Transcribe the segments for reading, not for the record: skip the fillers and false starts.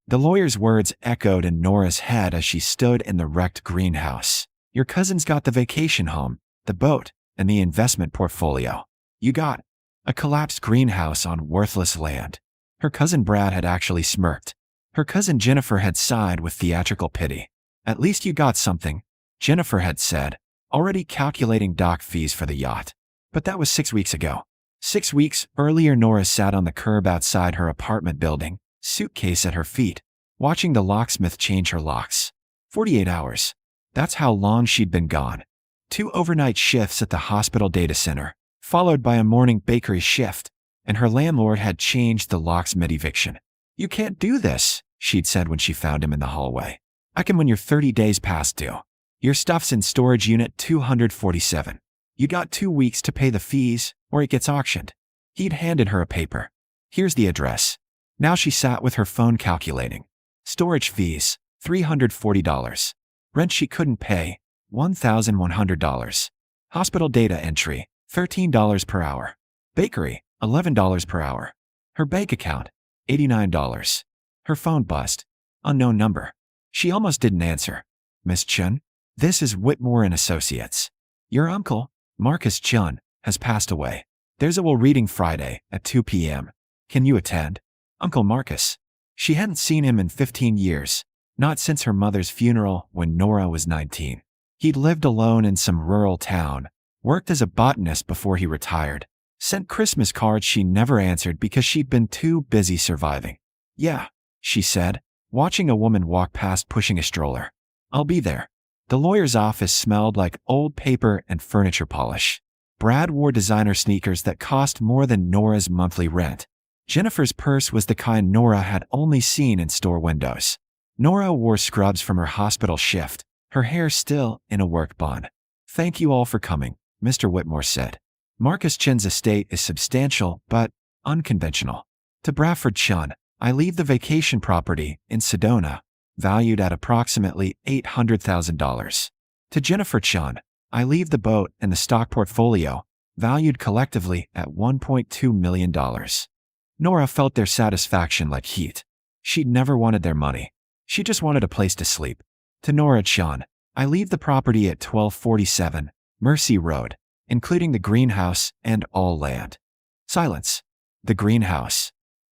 The lawyer's words echoed in Nora's head as she stood in the wrecked greenhouse. Your cousin's got the vacation home, the boat, and the investment portfolio. You got a collapsed greenhouse on worthless land. Her cousin Brad had actually smirked. Her cousin Jennifer had sighed with theatrical pity. At least you got something, Jennifer had said, already calculating dock fees for the yacht. But that was 6 weeks ago. 6 weeks earlier, Nora sat on the curb outside her apartment building, suitcase at her feet, watching the locksmith change her locks. 48 hours. That's how long she'd been gone. 2 overnight shifts at the hospital data center, followed by a morning bakery shift, and her landlord had changed the locks mid-eviction. You can't do this, she'd said when she found him in the hallway. I can when you're 30 days past due. Your stuff's in storage unit 247. You got 2 weeks to pay the fees, or it gets auctioned. He'd handed her a paper. Here's the address. Now she sat with her phone calculating. Storage fees, $340. Rent she couldn't pay, $1,100. Hospital data entry, $13 per hour. Bakery, $11 per hour. Her bank account, $89. Her phone buzzed. Unknown number. She almost didn't answer. Miss Chen? This is Whitmore and Associates. Your uncle, Marcus Chen, has passed away. There's a will reading Friday at 2 p.m. Can you attend? Uncle Marcus. She hadn't seen him in 15 years, not since her mother's funeral when Nora was 19. He'd lived alone in some rural town, worked as a botanist before he retired, sent Christmas cards she never answered because she'd been too busy surviving. Yeah, she said, watching a woman walk past pushing a stroller. I'll be there. The lawyer's office smelled like old paper and furniture polish. Brad wore designer sneakers that cost more than Nora's monthly rent. Jennifer's purse was the kind Nora had only seen in store windows. Nora wore scrubs from her hospital shift, her hair still in a work bun. Thank you all for coming, Mr. Whitmore said. Marcus Chen's estate is substantial but unconventional. To Bradford Chen, I leave the vacation property in Sedona, valued at approximately $800,000. To Jennifer Chen, I leave the boat and the stock portfolio, valued collectively at $1.2 million. Nora felt their satisfaction like heat. She'd never wanted their money. She just wanted a place to sleep. To Nora Chen, I leave the property at 1247 Mercy Road, including the greenhouse and all land. Silence. The greenhouse.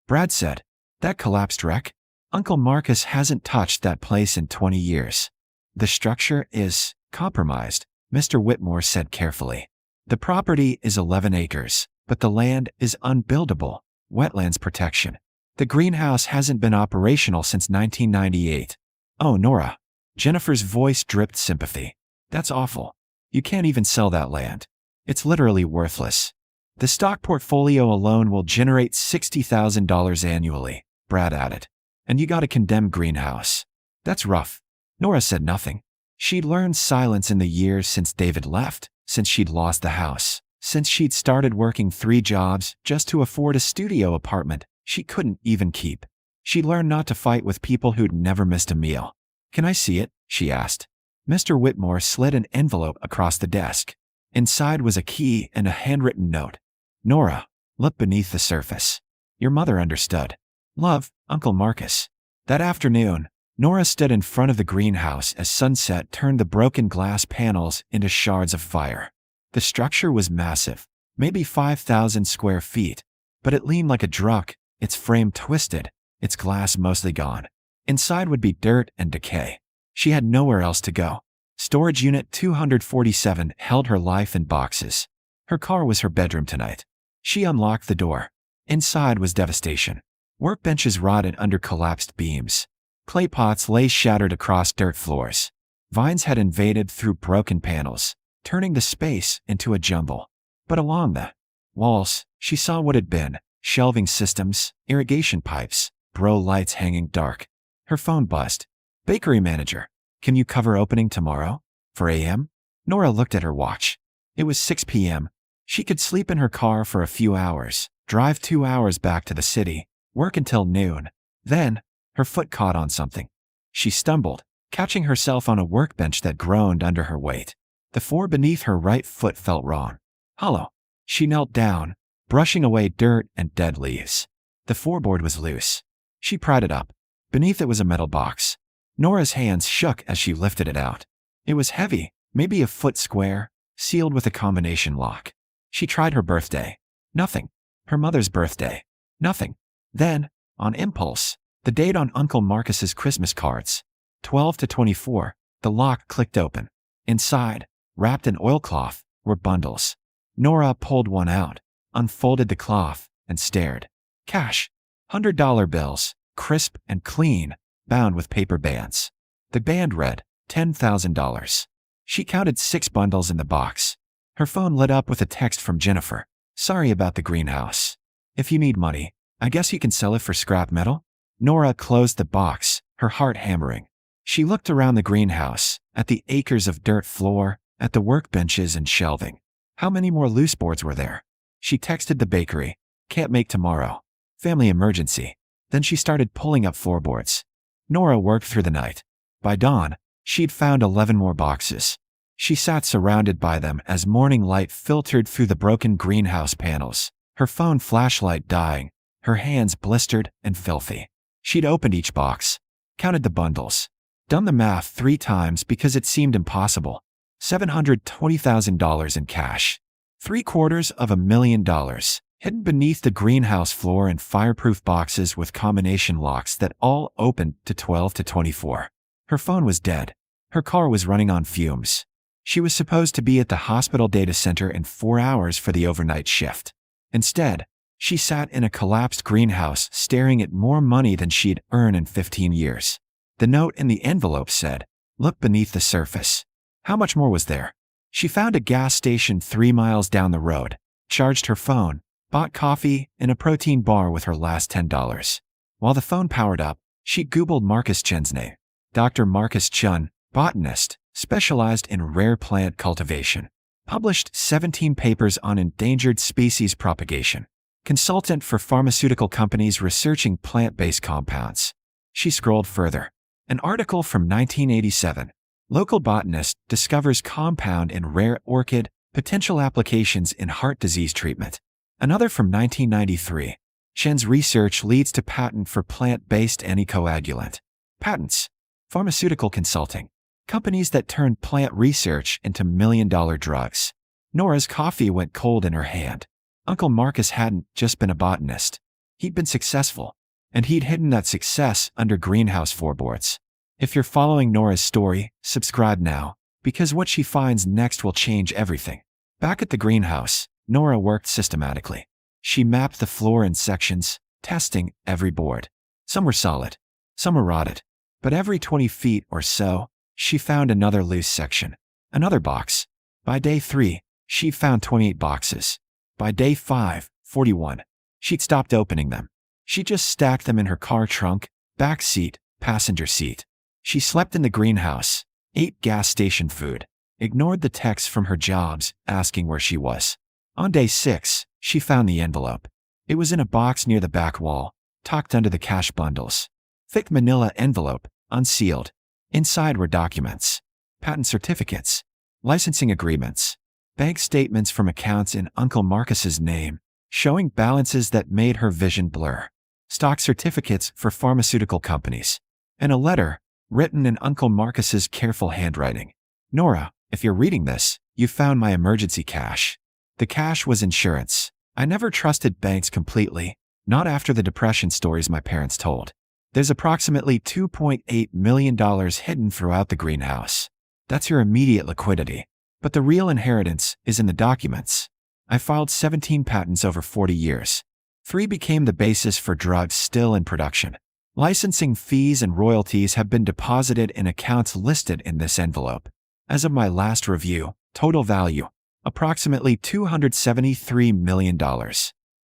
Brad said, that collapsed wreck? Uncle Marcus hasn't touched that place in 20 years. The structure is compromised, Mr. Whitmore said carefully. The property is 11 acres, but the land is unbuildable, wetlands protection. The greenhouse hasn't been operational since 1998. Oh, Nora. Jennifer's voice dripped sympathy. That's awful. You can't even sell that land. It's literally worthless. The stock portfolio alone will generate $60,000 annually, Brad added. And you got a condemned greenhouse. That's rough. Nora said nothing. She'd learned silence in the years since David left, since she'd lost the house, since she'd started working 3 jobs just to afford a studio apartment she couldn't even keep. She'd learned not to fight with people who'd never missed a meal. Can I see it? She asked. Mr. Whitmore slid an envelope across the desk. Inside was a key and a handwritten note. Nora, look beneath the surface. Your mother understood. Love, Uncle Marcus. That afternoon, Nora stood in front of the greenhouse as sunset turned the broken glass panels into shards of fire. The structure was massive, maybe 5,000 square feet, but it leaned like a truck, its frame twisted, its glass mostly gone. Inside would be dirt and decay. She had nowhere else to go. Storage unit 247 held her life in boxes. Her car was her bedroom tonight. She unlocked the door. Inside was devastation. Workbenches rotted under collapsed beams. Clay pots lay shattered across dirt floors. Vines had invaded through broken panels, turning the space into a jumble. But along the walls, she saw what had been: shelving systems, irrigation pipes, grow lights hanging dark. Her phone buzzed. Bakery manager, can you cover opening tomorrow? 4 a.m.? Nora looked at her watch. It was 6 p.m. She could sleep in her car for a few hours, drive 2 hours back to the city, work until noon. Then, her foot caught on something. She stumbled, catching herself on a workbench that groaned under her weight. The floor beneath her right foot felt wrong. Hollow. She knelt down, brushing away dirt and dead leaves. The floorboard was loose. She pried it up. Beneath it was a metal box. Nora's hands shook as she lifted it out. It was heavy, maybe a foot square, sealed with a combination lock. She tried her birthday. Nothing. Her mother's birthday. Nothing. Then, on impulse, the date on Uncle Marcus's Christmas cards. 12 to 24. The lock clicked open. Inside, wrapped in oilcloth, were bundles. Nora pulled one out, unfolded the cloth, and stared. Cash. $100 bills, crisp and clean, bound with paper bands. The band read, $10,000. She counted 6 bundles in the box. Her phone lit up with a text from Jennifer. Sorry about the greenhouse. If you need money, I guess you can sell it for scrap metal? Nora closed the box, her heart hammering. She looked around the greenhouse, at the acres of dirt floor, at the workbenches and shelving. How many more loose boards were there? She texted the bakery. Can't make tomorrow. Family emergency. Then she started pulling up floorboards. Nora worked through the night. By dawn, she'd found 11 more boxes. She sat surrounded by them as morning light filtered through the broken greenhouse panels, her phone flashlight dying, her hands blistered and filthy. She'd opened each box, counted the bundles, done the math 3 times because it seemed impossible. $720,000 in cash. $750,000, hidden beneath the greenhouse floor in fireproof boxes with combination locks that all opened to 12 to 24. Her phone was dead. Her car was running on fumes. She was supposed to be at the hospital data center in 4 hours for the overnight shift. Instead, she sat in a collapsed greenhouse staring at more money than she'd earned in 15 years. The note in the envelope said, "Look beneath the surface." How much more was there? She found a gas station 3 miles down the road, charged her phone, bought coffee and a protein bar with her last $10. While the phone powered up, she Googled Marcus Chen's name. Dr. Marcus Chen, botanist, specialized in rare plant cultivation. Published 17 papers on endangered species propagation. Consultant for pharmaceutical companies researching plant-based compounds. She scrolled further. An article from 1987. Local botanist discovers compound in rare orchid, potential applications in heart disease treatment. Another from 1993. Chen's research leads to patent for plant-based anticoagulant. Patents. Pharmaceutical consulting. Companies that turn plant research into million-dollar drugs. Nora's coffee went cold in her hand. Uncle Marcus hadn't just been a botanist. He'd been successful, and he'd hidden that success under greenhouse floorboards. If you're following Nora's story, subscribe now, because what she finds next will change everything. Back at the greenhouse, Nora worked systematically. She mapped the floor in sections, testing every board. Some were solid, some were rotted. But every 20 feet or so, she found another loose section, another box. By day 3, she'd found 28 boxes. By day 5, 41. She'd stopped opening them. She just stacked them in her car trunk, back seat, passenger seat. She slept in the greenhouse, ate gas station food, ignored the texts from her jobs asking where she was. On day 6, she found the envelope. It was in a box near the back wall, tucked under the cash bundles. Thick manila envelope, unsealed. Inside were documents, patent certificates, licensing agreements, bank statements from accounts in Uncle Marcus's name, showing balances that made her vision blur, stock certificates for pharmaceutical companies, and a letter written in Uncle Marcus's careful handwriting. Nora, if you're reading this, you found my emergency cash. The cash was insurance. I never trusted banks completely, not after the depression stories my parents told. There's approximately $2.8 million hidden throughout the greenhouse. That's your immediate liquidity. But the real inheritance is in the documents. I filed 17 patents over 40 years. 3 became the basis for drugs still in production. Licensing fees and royalties have been deposited in accounts listed in this envelope. As of my last review, total value, approximately $273 million.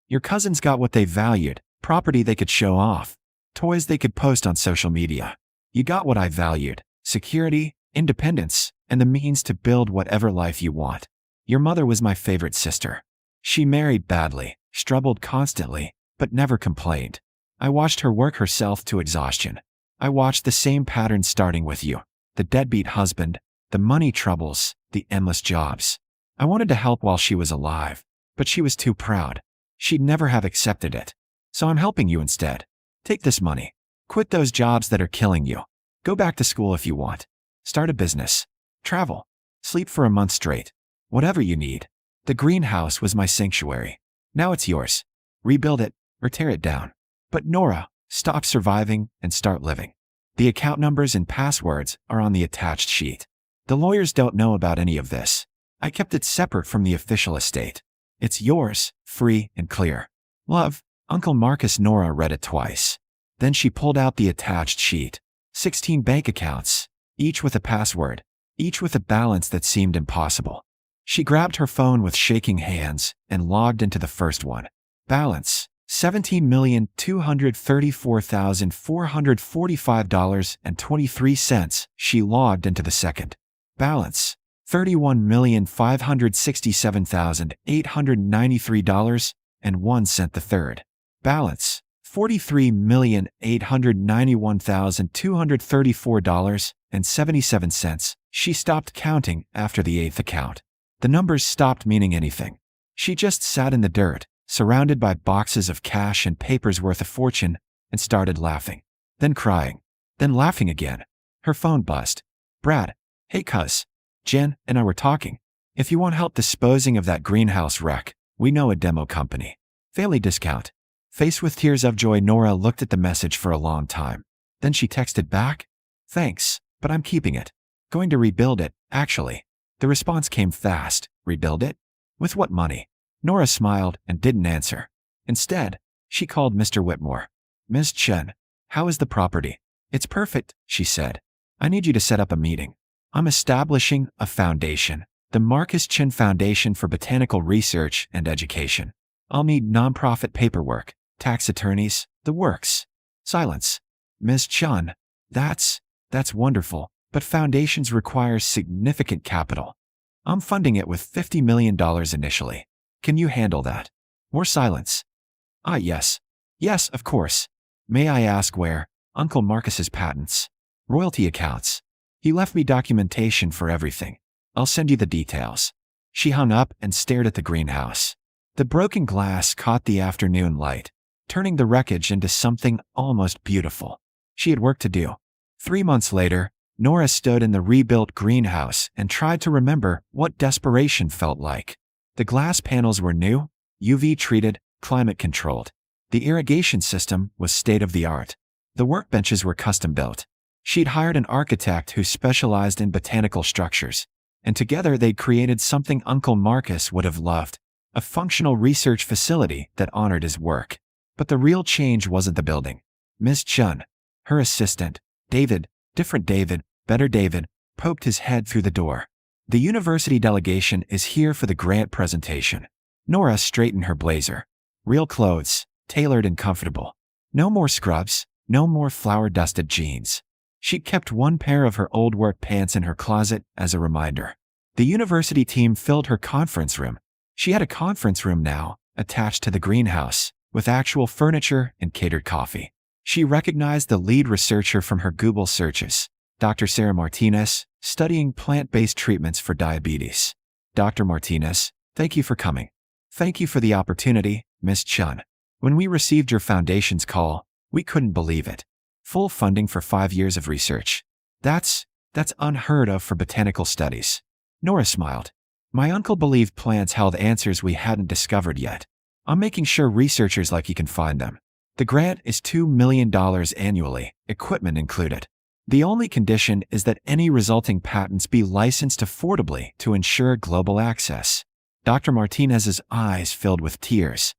Your cousins got what they valued, property they could show off, toys they could post on social media. You got what I valued, security, independence, and the means to build whatever life you want. Your mother was my favorite sister. She married badly, struggled constantly, but never complained. I watched her work herself to exhaustion. I watched the same pattern starting with you. The deadbeat husband, the money troubles, the endless jobs. I wanted to help while she was alive, but she was too proud. She'd never have accepted it. So I'm helping you instead. Take this money. Quit those jobs that are killing you. Go back to school if you want. Start a business. Travel. Sleep for a month straight. Whatever you need. The greenhouse was my sanctuary. Now it's yours. Rebuild it or tear it down. But Nora, stop surviving and start living. The account numbers and passwords are on the attached sheet. The lawyers don't know about any of this. I kept it separate from the official estate. It's yours, free and clear. Love, Uncle Marcus. Nora read it twice. Then she pulled out the attached sheet. 16 bank accounts, each with a password, each with a balance that seemed impossible. She grabbed her phone with shaking hands and logged into the first one. Balance, $17,234,445.23. She logged into the second. Balance, $31,567,893.01. The third. Balance, $43,891,234.77. She stopped counting after the eighth account. The numbers stopped meaning anything. She just sat in the dirt, surrounded by boxes of cash and papers worth a fortune, and started laughing. Then crying. Then laughing again. Her phone buzzed. Brad, hey cuz. Jen and I were talking. If you want help disposing of that greenhouse wreck, we know a demo company. Fairly discount. Faced with tears of joy, Nora looked at the message for a long time. Then she texted back, thanks, but I'm keeping it. Going to rebuild it, actually. The response came fast. Rebuild it? With what money? Nora smiled and didn't answer. Instead, she called Mr. Whitmore. Ms. Chen, how is the property? It's perfect, she said. I need you to set up a meeting. I'm establishing a foundation, the Marcus Chen Foundation for Botanical Research and Education. I'll need nonprofit paperwork, tax attorneys, the works. Silence. Ms. Chen, that's wonderful, but foundations require significant capital. I'm funding it with $50 million initially. Can you handle that? More silence. Yes. Yes, of course. May I ask where? Uncle Marcus's patents. Royalty accounts. He left me documentation for everything. I'll send you the details. She hung up and stared at the greenhouse. The broken glass caught the afternoon light, turning the wreckage into something almost beautiful. She had work to do. 3 months later, Nora stood in the rebuilt greenhouse and tried to remember what desperation felt like. The glass panels were new, UV-treated, climate-controlled. The irrigation system was state-of-the-art. The workbenches were custom-built. She'd hired an architect who specialized in botanical structures, and together they'd created something Uncle Marcus would have loved, a functional research facility that honored his work. But the real change wasn't the building. Ms. Chen, her assistant, David, different David, better David, poked his head through the door. The university delegation is here for the grant presentation. Nora straightened her blazer. Real clothes, tailored and comfortable. No more scrubs, no more flour-dusted jeans. She kept one pair of her old work pants in her closet as a reminder. The university team filled her conference room. She had a conference room now, attached to the greenhouse, with actual furniture and catered coffee. She recognized the lead researcher from her Google searches, Dr. Sarah Martinez, studying plant-based treatments for diabetes. Dr. Martinez, thank you for coming. Thank you for the opportunity, Ms. Chen. When we received your foundation's call, we couldn't believe it. Full funding for 5 years of research. That's unheard of for botanical studies. Nora smiled. My uncle believed plants held answers we hadn't discovered yet. I'm making sure researchers like you can find them. The grant is $2 million annually, equipment included. The only condition is that any resulting patents be licensed affordably to ensure global access. Dr. Martinez's eyes filled with tears.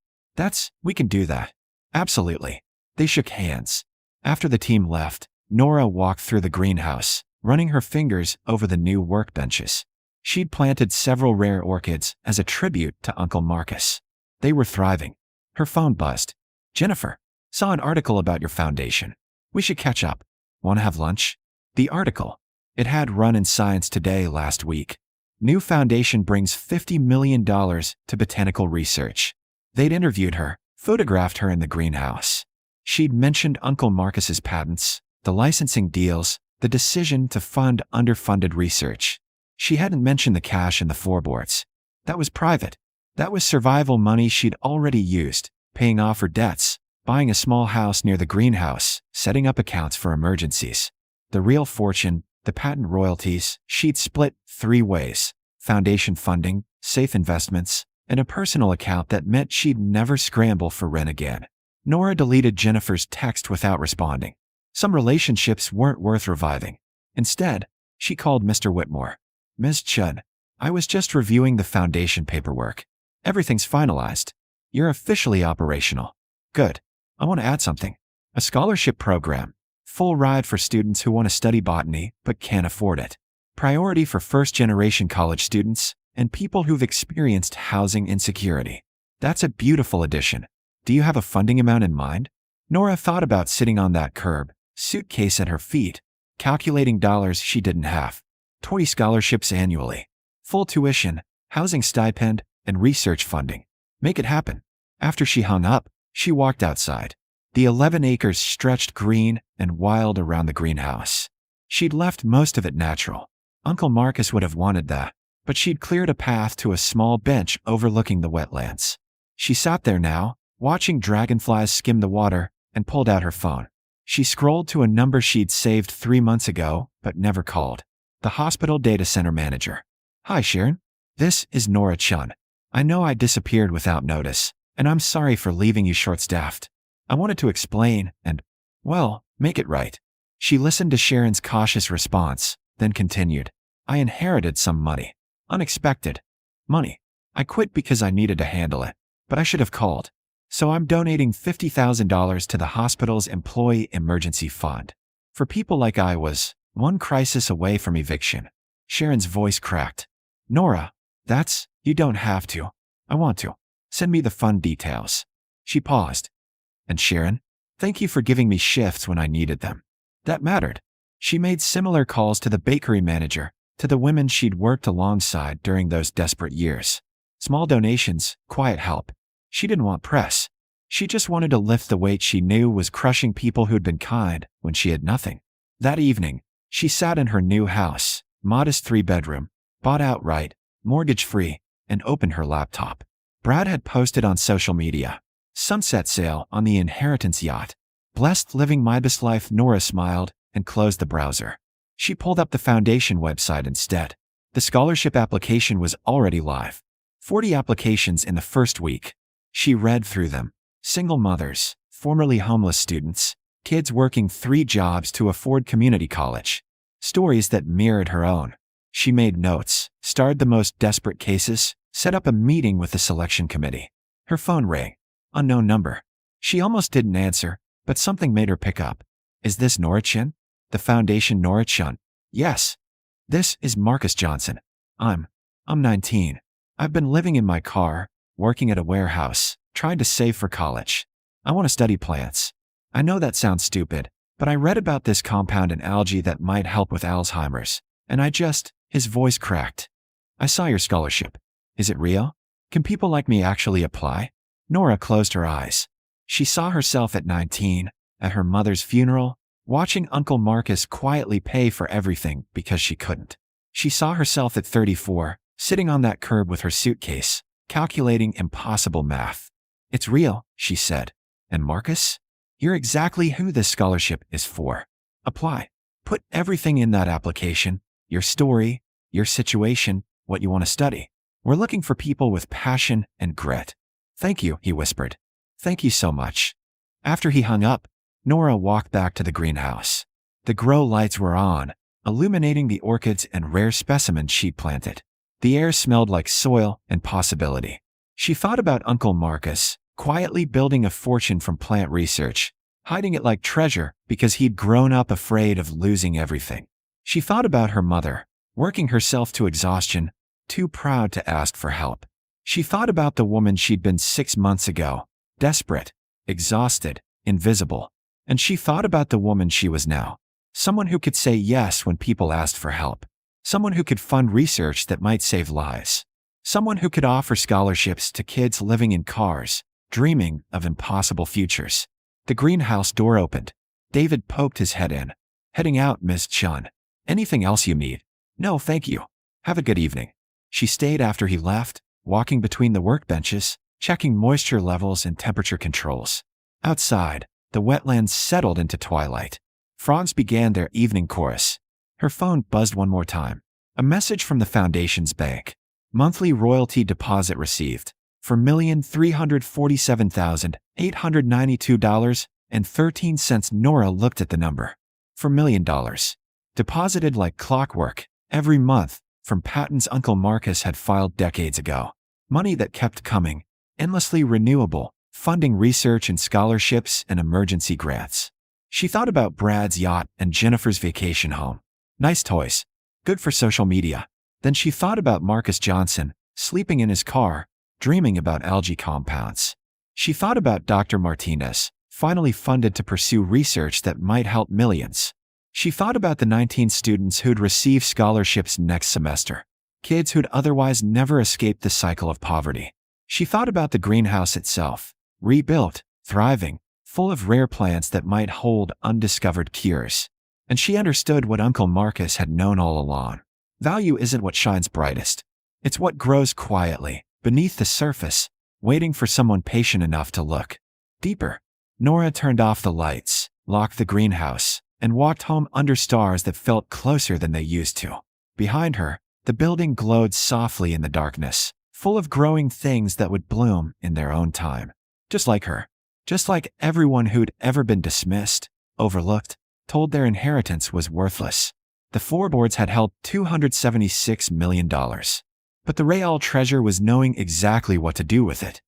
We can do that. Absolutely. They shook hands. After the team left, Nora walked through the greenhouse, running her fingers over the new workbenches. She'd planted several rare orchids as a tribute to Uncle Marcus. They were thriving. Her phone buzzed. Jennifer, saw an article about your foundation. We should catch up. Want to have lunch? The article. It had run in Science Today last week. New foundation brings $50 million to botanical research. They'd interviewed her, photographed her in the greenhouse. She'd mentioned Uncle Marcus's patents, the licensing deals, the decision to fund underfunded research. She hadn't mentioned the cash in the floorboards. That was private. That was survival money she'd already used, paying off her debts, buying a small house near the greenhouse, setting up accounts for emergencies. The real fortune, the patent royalties, she'd split 3 ways: foundation funding, safe investments, and a personal account that meant she'd never scramble for rent again. Nora deleted Jennifer's text without responding. Some relationships weren't worth reviving. Instead, she called Mr. Whitmore. "Ms. Chen, I was just reviewing the foundation paperwork. Everything's finalized. You're officially operational. Good. I want to add something. A scholarship program. Full ride for students who want to study botany but can't afford it. Priority for first-generation college students and people who've experienced housing insecurity. That's a beautiful addition. Do you have a funding amount in mind?" Nora thought about sitting on that curb, suitcase at her feet, calculating dollars she didn't have. 20 scholarships annually. Full tuition, housing stipend, and research funding. Make it happen. After she hung up, she walked outside. The 11 acres stretched green and wild around the greenhouse. She'd left most of it natural. Uncle Marcus would have wanted that, but she'd cleared a path to a small bench overlooking the wetlands. She sat there now, watching dragonflies skim the water, and pulled out her phone. She scrolled to a number she'd saved 3 months ago, but never called. The hospital data center manager. "Hi, Sharon. This is Nora Chen. I know I disappeared without notice, and I'm sorry for leaving you short-staffed. I wanted to explain and, well, make it right." She listened to Sharon's cautious response, then continued. "I inherited some money. Unexpected money. I quit because I needed to handle it, but I should have called. So I'm donating $50,000 to the hospital's employee emergency fund. For people like I was, one crisis away from eviction." Sharon's voice cracked. "Nora, you don't have to. I want to. Send me the fund details." She paused. "And Sharon, thank you for giving me shifts when I needed them. That mattered." She made similar calls to the bakery manager, to the women she'd worked alongside during those desperate years. Small donations, quiet help. She didn't want press. She just wanted to lift the weight she knew was crushing people who'd been kind when she had nothing. That evening, she sat in her new house, modest 3-bedroom, bought outright, mortgage-free, and opened her laptop. Brad had posted on social media. Sunset sale on the inheritance yacht. Blessed living my best life. Nora smiled and closed the browser. She pulled up the foundation website instead. The scholarship application was already live. 40 applications in the first week. She read through them. Single mothers, formerly homeless students, kids working 3 jobs to afford community college. Stories that mirrored her own. She made notes, starred the most desperate cases, set up a meeting with the selection committee. Her phone rang. Unknown number. She almost didn't answer, but something made her pick up. "Is this Nora Chen? The foundation Nora Chen?" "Yes. This is Marcus Johnson. I'm 19. I've been living in my car, working at a warehouse, trying to save for college. I want to study plants. I know that sounds stupid, but I read about this compound in algae that might help with Alzheimer's, and his voice cracked. I saw your scholarship. Is it real? Can people like me actually apply?" Nora closed her eyes. She saw herself at 19, at her mother's funeral, watching Uncle Marcus quietly pay for everything because she couldn't. She saw herself at 34, sitting on that curb with her suitcase, calculating impossible math. "It's real," she said. "And Marcus? You're exactly who this scholarship is for. Apply. Put everything in that application, your story, your situation, what you want to study. We're looking for people with passion and grit." "Thank you," he whispered. "Thank you so much." After he hung up, Nora walked back to the greenhouse. The grow lights were on, illuminating the orchids and rare specimens she'd planted. The air smelled like soil and possibility. She thought about Uncle Marcus, quietly building a fortune from plant research, hiding it like treasure because he'd grown up afraid of losing everything. She thought about her mother, working herself to exhaustion, too proud to ask for help. She thought about the woman she'd been 6 months ago, desperate, exhausted, invisible. And she thought about the woman she was now, someone who could say yes when people asked for help, someone who could fund research that might save lives, someone who could offer scholarships to kids living in cars, dreaming of impossible futures. The greenhouse door opened. David poked his head in. "Heading out, Ms. Chen. Anything else you need?" "No, thank you. Have a good evening." She stayed after he left, walking between the workbenches, checking moisture levels and temperature controls. Outside, the wetlands settled into twilight. Frogs began their evening chorus. Her phone buzzed one more time. A message from the Foundation's bank. Monthly royalty deposit received for $1,347,892.13. Nora looked at the number. For $1 million. Deposited like clockwork, every month, from patents Uncle Marcus had filed decades ago. Money that kept coming, endlessly renewable, funding research and scholarships and emergency grants. She thought about Brad's yacht and Jennifer's vacation home. Nice toys. Good for social media. Then she thought about Marcus Johnson, sleeping in his car, dreaming about algae compounds. She thought about Dr. Martinez, finally funded to pursue research that might help millions. She thought about the 19 students who'd receive scholarships next semester, kids who'd otherwise never escaped the cycle of poverty. She thought about the greenhouse itself, rebuilt, thriving, full of rare plants that might hold undiscovered cures. And she understood what Uncle Marcus had known all along. Value isn't what shines brightest. It's what grows quietly, beneath the surface, waiting for someone patient enough to look deeper. Nora turned off the lights, locked the greenhouse, and walked home under stars that felt closer than they used to. Behind her, the building glowed softly in the darkness, full of growing things that would bloom in their own time. Just like her. Just like everyone who'd ever been dismissed, overlooked, told their inheritance was worthless. The Floorboards had held $276 million. But the real treasure was knowing exactly what to do with it.